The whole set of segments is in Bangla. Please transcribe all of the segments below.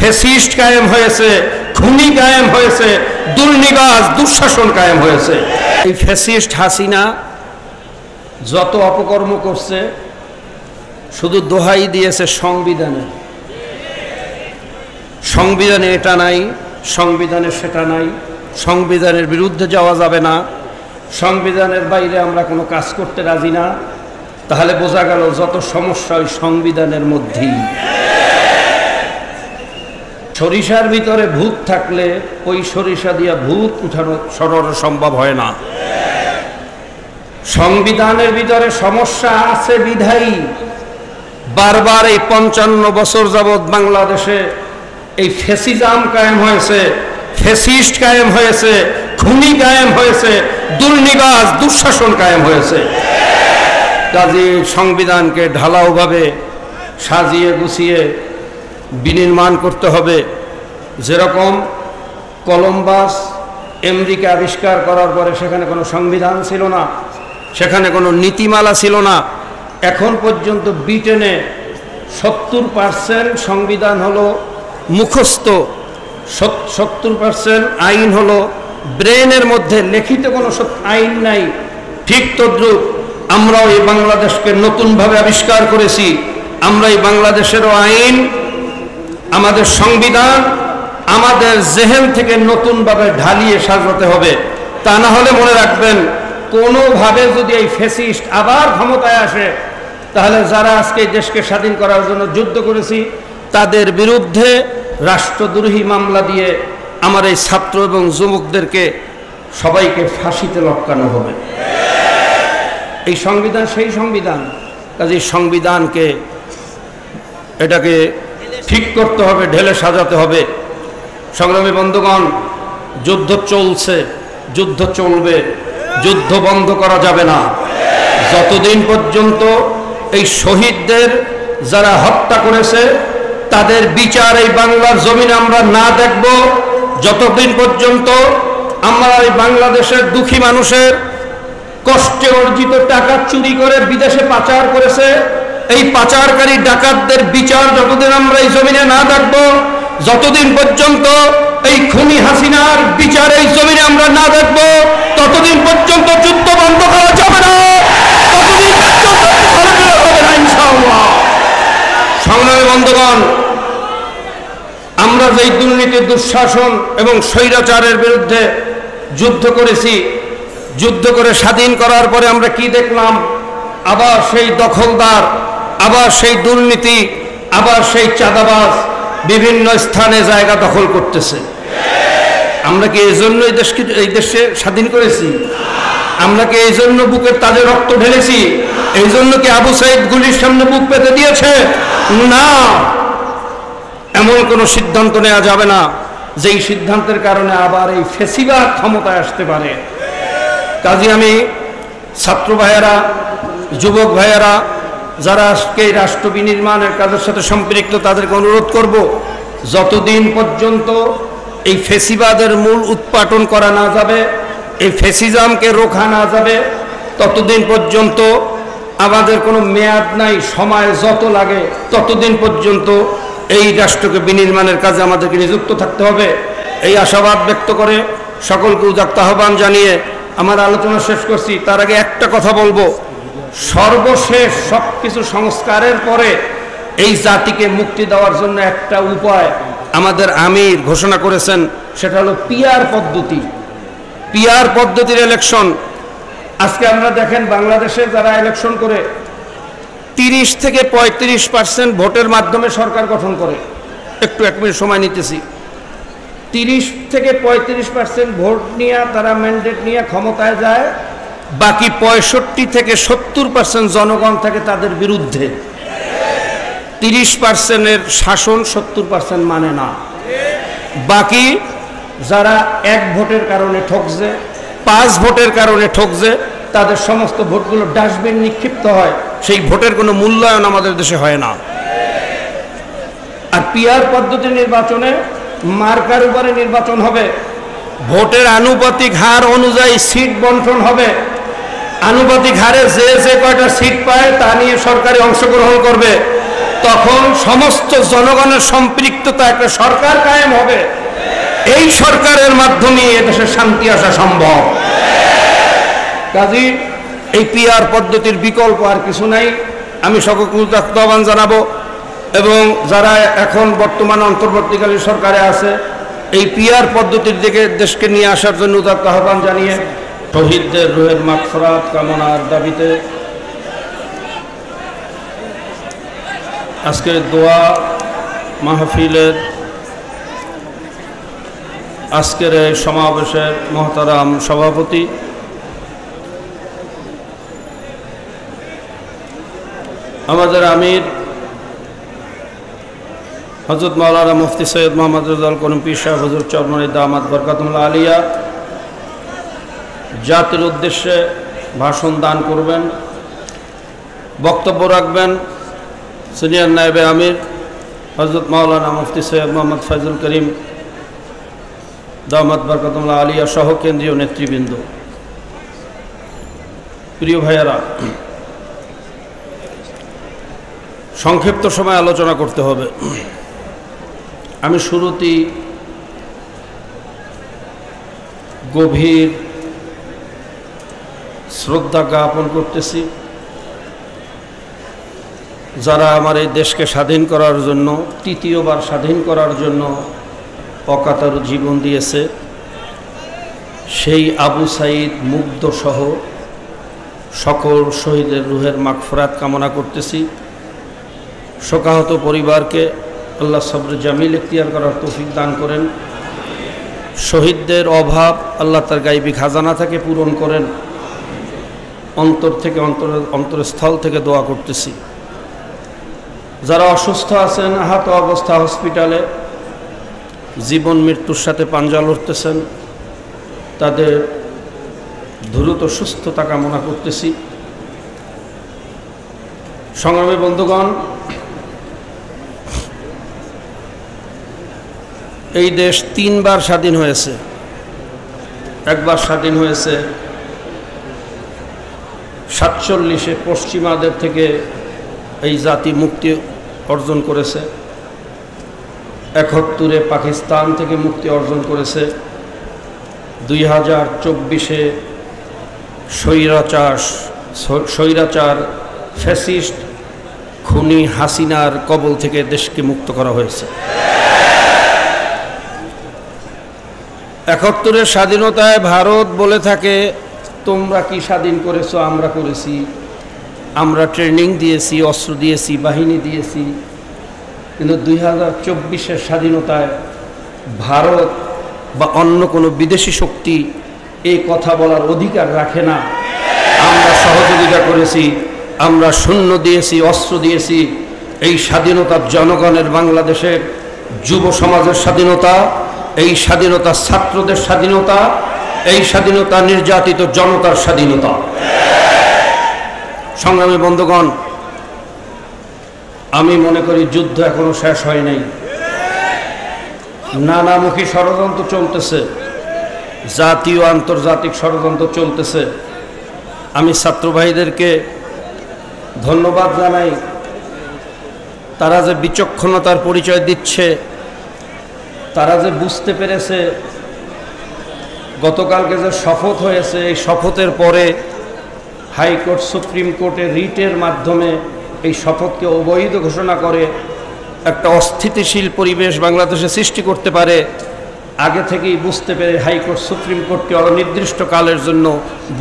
ফ্যাসিস্ট কায়েম হয়েছে, খুনি কায়েম হয়েছে, দুর্নীতিবাজ দুঃশাসন কায়েম হয়েছে। এই ফ্যাসিস্ট হাসিনা যত অপকর্ম করছে শুধু দোহাই দিয়েছে সংবিধানে। সংবিধানে এটা নাই, সংবিধানে সেটা নাই, সংবিধানের বিরুদ্ধে যাওয়া যাবে না, সংবিধানের বাইরে আমরা কোনো কাজ করতে রাজি না। তাহলে বোঝা গেল যত সমস্যা ওই সংবিধানের মধ্যেই। সরিষার ভিতরে ভূত থাকলে ওই সরিষা দিয়ে ভূত উঠানো সরানো সম্ভব হয় না। সংবিধানের ভিতরে সমস্যা আছে বিধায়ী বারবার এই 55 বছর যাবৎ বাংলাদেশে এই ফ্যাসিজম কায়েম হয়েছে, ফ্যাসিস্ট কায়েম হয়েছে, খুনি কায়েম হয়েছে, দুর্নীতিবাজ দুঃশাসন কায়েম হয়েছে। কাজে সংবিধানকে ঢালাওভাবে সাজিয়ে গুছিয়ে বিনির্মাণ করতে হবে। যেরকম কলম্বাস আমেরিকা আবিষ্কার করার পরে সেখানে কোনো সংবিধান ছিল না, সেখানে কোনো নীতিমালা ছিল না। এখন পর্যন্ত ব্রিটেনে 70% সংবিধান হলো মুখস্থ, 70% আইন হলো ব্রেনের মধ্যে, লিখিত কোনো আইন নাই। ঠিক তদ্রুপ আমরাও এই বাংলাদেশকে নতুনভাবে আবিষ্কার করেছি। আমরা এই বাংলাদেশেরও আইন, আমাদের সংবিধান আমাদের জেহেন থেকে নতুনভাবে ঢালিয়ে সাজাতে হবে। তা না হলে মনে রাখবেন, কোনোভাবে যদি এই ফ্যাসিস্ট আবার ক্ষমতায় আসে তাহলে যারা আজকে দেশকে স্বাধীন করার জন্য যুদ্ধ করেছি তাদের বিরুদ্ধে রাষ্ট্রদ্রোহী মামলা দিয়ে আমার এই ছাত্র এবং যুবকদেরকে সবাইকে ফাঁসিতে লটকানো হবে। এই সংবিধান সেই সংবিধান, কাজে সংবিধানকে এটাকে ঠিক করতে হবে, ঢেলে সাজাতে হবে। সংগ্রামী বন্ধুগণ, যুদ্ধ চলছে, যুদ্ধ চলবে, যুদ্ধ বন্ধ করা যাবে না। যতদিন পর্যন্ত এই শহীদদের যারা হত্যা করেছে তাদের বিচার এই বাংলার জমিনে আমরা না দেখব, যতদিন পর্যন্ত আমরা এই বাংলাদেশের দুঃখী মানুষের কষ্টে অর্জিত টাকা চুরি করে বিদেশে পাচার করেছে এই পাচারকারী ডাকাতদের বিচার যতদিন আমরা এই জমিনে না দেখব, যতদিন পর্যন্ত এই খুনি হাসিনার বিচার এই জমিনে আমরা না দেখব, ততদিন পর্যন্ত যুদ্ধ বন্ধ করা যাবে না, ততদিন পর্যন্ত হবে না ইনশাআল্লাহ। সংগ্রামী বন্ধুগণ, আমরা যেই দুর্নীতি, দুঃশাসন এবং স্বৈরাচারের বিরুদ্ধে যুদ্ধ করেছি, যুদ্ধ করে স্বাধীন করার পরে আমরা কি দেখলাম? আবার সেই দখলদার, আবার সেই দুর্নীতি, আবার সেই চাঁদাবাজ বিভিন্ন স্থানে জায়গা দখল করতেছে। আমরা কি এই জন্য এই দেশে স্বাধীন করেছি? আমরা কি এই জন্য বুকের তাজে রক্ত ঢেলেছি? এই জন্য কি আবু সাইদ গুলির সামনে বুক পেতে দিয়েছে? না, এমন কোনো সিদ্ধান্ত নেওয়া যাবে না যেই সিদ্ধান্তের কারণে আবার এই ফ্যাসিবাদ ক্ষমতায় আসতে পারে। কাজে আমি ছাত্র ভাইয়েরা, যুবক ভাইয়েরা যারা আজকে এই রাষ্ট্র বিনির্মাণের কাজের সাথে সম্পৃক্ত তাদেরকে অনুরোধ করব, যতদিন পর্যন্ত এই ফ্যাসিবাদের মূল উৎপাটন করা না যাবে, এই ফ্যাসিজমকে রোখা না যাবে, ততদিন পর্যন্ত আমাদের কোনো মেয়াদ নাই। সময় যত লাগে ততদিন পর্যন্ত এই রাষ্ট্রকে বিনির্মাণের কাজে আমাদেরকে নিযুক্ত থাকতে হবে। এই আশাবাদ ব্যক্ত করে সকলকে উদাত্ত আহ্বান জানিয়ে আমার আলোচনা শেষ করছি। তার আগে একটা কথা বলবো, সর্বশেষ সব কিছু সংস্কারের পরে এই জাতিকে মুক্তি দেওয়ার জন্য একটা উপায় আমাদের আমির ঘোষণা করেছেন, সেটা হলো পিআর পদ্ধতি। পিআর পদ্ধতির ইলেকশন। আজকে আমরা দেখেন বাংলাদেশে যারা ইলেকশন করে 30 থেকে 35% ভোটের মাধ্যমে সরকার গঠন করে। একটু 1 মিনিট সময় নিতেছি। 30 থেকে 35% ভোট নিয়ে তারা ম্যান্ডেট নিয়ে ক্ষমতায় যায়, বাকি 65 থেকে 70% জনগণ থাকে তাদের বিরুদ্ধে। 30%-এর শাসন 70% মানে না। বাকি যারা 1 ভোটের কারণে ঠকছে, 5 ভোটের কারণে ঠকছে, তাদের সমস্ত ভোটগুলো ডাস্টবিন নিক্ষিপ্ত হয়। সেই ভোটের কোনো মূল্যায়ন আমাদের দেশে হয় না। আর পিআর পদ্ধতি নির্বাচনে মার্কার উপরে নির্বাচন হবে, ভোটের আনুপাতিক হার অনুযায়ী সিট বন্টন হবে। আনুপাতিক হারে যে যে কয়টা সিট পায় তা নিয়ে সরকারে অংশগ্রহণ করবে। তখন সমস্ত জনগণের সম্পৃক্ততা একটা সরকার কায়েম হবে। এই সরকারের মাধ্যমে এদেশে শান্তি আসা সম্ভব। কাজী এই পিআর পদ্ধতির বিকল্প আর কিছু নাই। আমি সকলকে আহ্বান জানাবো, এবং যারা এখন বর্তমানে অন্তর্বর্তীকালীন সরকারে আছে এই পিআর পদ্ধতির দিকে দেশকে নিয়ে আসার জন্য উদাত্ত আহ্বান জানিয়ে শহীদদের রুহের মাগফিরাত কামনার দাবিতে আজকের দোয়া মাহফিলের আজকের এই সমাবেশের মহতারাম সভাপতি আমাদের আমির হযরত মাওলানা মুফতি সৈয়দ মোহাম্মদ রেজাউল করিম পীর সাহেব হুজুর চরমনী দামাত বরকাতুল্লাহ আলিয়া জাতির উদ্দেশ্যে ভাষণ দান করবেন, বক্তব্য রাখবেন সিনিয়র নায়েবে আমির হযরত মাওলানা মুফতি সৈয়দ মোহাম্মদ ফয়জুল করিম দামাত বরকাতুল্লাহ আলিয়া সহ কেন্দ্রীয় নেতৃবৃন্দ। প্রিয় ভাইয়েরা, সংক্ষিপ্ত সময় আলোচনা করতে হবে। আমি শুরুতেই গভীর শ্রদ্ধা জ্ঞাপন করতেছি যারা আমার এই দেশকে স্বাধীন করার জন্য, তৃতীয়বার স্বাধীন করার জন্য অকাতর জীবন দিয়েছে, সেই আবু সাঈদ মুগ্ধ সহ সকল শহীদের রুহের মাগফিরাত কামনা করতেছি। শোকাহত পরিবারকে আল্লাহ সবর জামিল এখতিয়ার করার তৌফিক দান করেন। শহীদদের অভাব আল্লাহ তার গায়বী খাজানা থেকে পূরণ করেন। অন্তর থেকে অন্তরস্থল থেকে দোয়া করতেছি। যারা অসুস্থ আছেন, আহত অবস্থা হসপিটালে জীবন মৃত্যুর সাথে পাঞ্জা লড়তেছেন, তাদের দ্রুত সুস্থতা কামনা করতেছি। সংগ্রামী বন্ধুগণ, এই দেশ তিনবার স্বাধীন হয়েছে। একবার স্বাধীন হয়েছে 47-এ, পশ্চিমাদের থেকে এই জাতি মুক্তি অর্জন করেছে। 71-এ পাকিস্তান থেকে মুক্তি অর্জন করেছে। 2024-এ স্বৈরাচার ফ্যাসিস্ট খুনি হাসিনার কবল থেকে দেশকে মুক্ত করা হয়েছে। 71-এর স্বাধীনতায় ভারত বলে থাকে, তোমরা কি স্বাধীন করেছো? আমরা করেছি, আমরা ট্রেনিং দিয়েছি, অস্ত্র দিয়েছি, বাহিনী দিয়েছি। কিন্তু 2024-এর স্বাধীনতায় ভারত বা অন্য কোনো বিদেশি শক্তি এই কথা বলার অধিকার রাখে না। আমরা সহযোগিতা করেছি, আমরা সৈন্য দিয়েছি, অস্ত্র দিয়েছি। এই স্বাধীনতা জনগণের, বাংলাদেশের যুব সমাজের স্বাধীনতা, এই স্বাধীনতা ছাত্রদের স্বাধীনতা, এই স্বাধীনতা নির্যাতিত জনতার স্বাধীনতা। সংগ্রামী বন্ধুগণ, আমি মনে করি যুদ্ধ এখনো শেষ হয় নাই। নানামুখী ষড়যন্ত্র চলতেছে, জাতীয় আন্তর্জাতিক ষড়যন্ত্র চলতেছে। আমি ছাত্র ভাইদেরকে ধন্যবাদ জানাই, তারা যে বিচক্ষণতার পরিচয় দিচ্ছে, তারা যে বুঝতে পেরেছে গতকালকে যে শপথ হয়েছে, এই শপথের পরে হাইকোর্ট, সুপ্রিম কোর্টে রিটের মাধ্যমে এই শপথকে অবৈধ ঘোষণা করে একটা অস্থিতিশীল পরিবেশ বাংলাদেশে সৃষ্টি করতে পারে। আগে থেকেই বুঝতে পেরে হাইকোর্ট, সুপ্রিম কোর্টকে অনির্দিষ্টকালের জন্য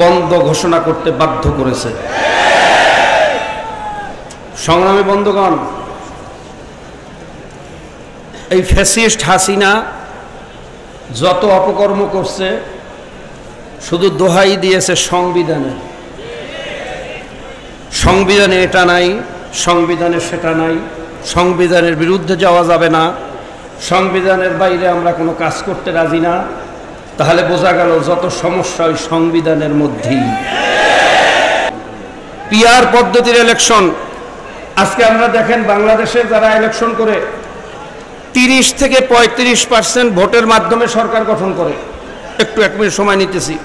বন্ধ ঘোষণা করতে বাধ্য করেছে। সংগ্রামী বন্ধুগণ, এই ফ্যাসিস্ট হাসিনা যত অপকর্ম করছে, শুধু দোহাই দিয়েছে সংবিধানে। সংবিধানে এটা নাই, সংবিধানে সেটা নাই, সংবিধানের বিরুদ্ধে যাওয়া যাবে না, সংবিধানের বাইরে আমরা কোনো কাজ করতে রাজি না। তাহলে বোঝা গেল যত সমস্যা ওই সংবিধানের মধ্যেই। পিআর পদ্ধতির ইলেকশন, আজকে আমরা দেখেন বাংলাদেশে যারা ইলেকশন করে 30 থেকে 35% ভোটের মাধ্যমে সরকার গঠন করে। একটু 1 মিনিট সময় নিতেছি।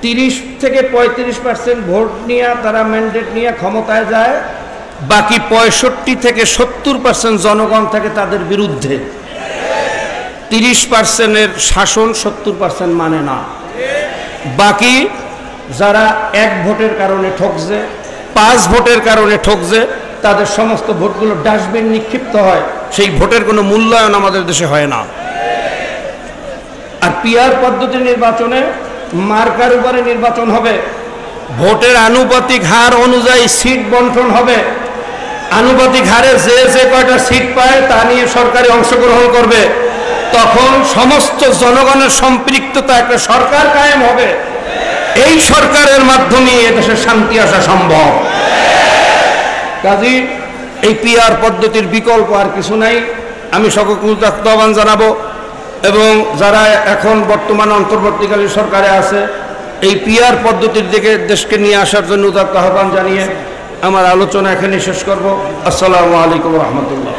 30 থেকে 35% ভোট নিয়ে তারা ম্যান্ডেট নিয়ে ক্ষমতায় যায়, বাকি 65 থেকে 70% জনগণ থাকে তাদের বিরুদ্ধে। 30%-এর শাসন 70% মানে না। বাকি যারা 1 ভোটের কারণে ঠকছে, 5 ভোটের কারণে ঠকছে, তাদের সমস্ত ভোটগুলো ডাস্টবিন নিক্ষিপ্ত হয়। সেই ভোটের কোনো মূল্যায়ন আমাদের দেশে হয় না। আর পিআর পদ্ধতি নির্বাচনে মার্কার উপরে নির্বাচন হবে, ভোটের আনুপাতিক হার অনুযায়ী সিট বন্টন হবে। আনুপাতিক হারে যে যে কয়টা সিট পায় তা নিয়ে সরকারে অংশগ্রহণ করবে। তখন সমস্ত জনগণের সম্পৃক্ততা একটা সরকার কায়েম হবে। এই সরকারের মাধ্যমে এদেশে শান্তি আসা সম্ভব। কাজী এই পিআর পদ্ধতির বিকল্প আর কিছু নাই। আমি সকলকে আহ্বান জানাবো এবং যারা এখন বর্তমানে অন্তর্বর্তীকালীন সরকারে আছে এই পিআর পদ্ধতির দিকে দেশকে নিয়ে আসার জন্য উদাত্ত আহ্বান জানিয়ে আমার আলোচনা এখানে শেষ করব। আসসালামু আলাইকুম রহমতুল্লাহ।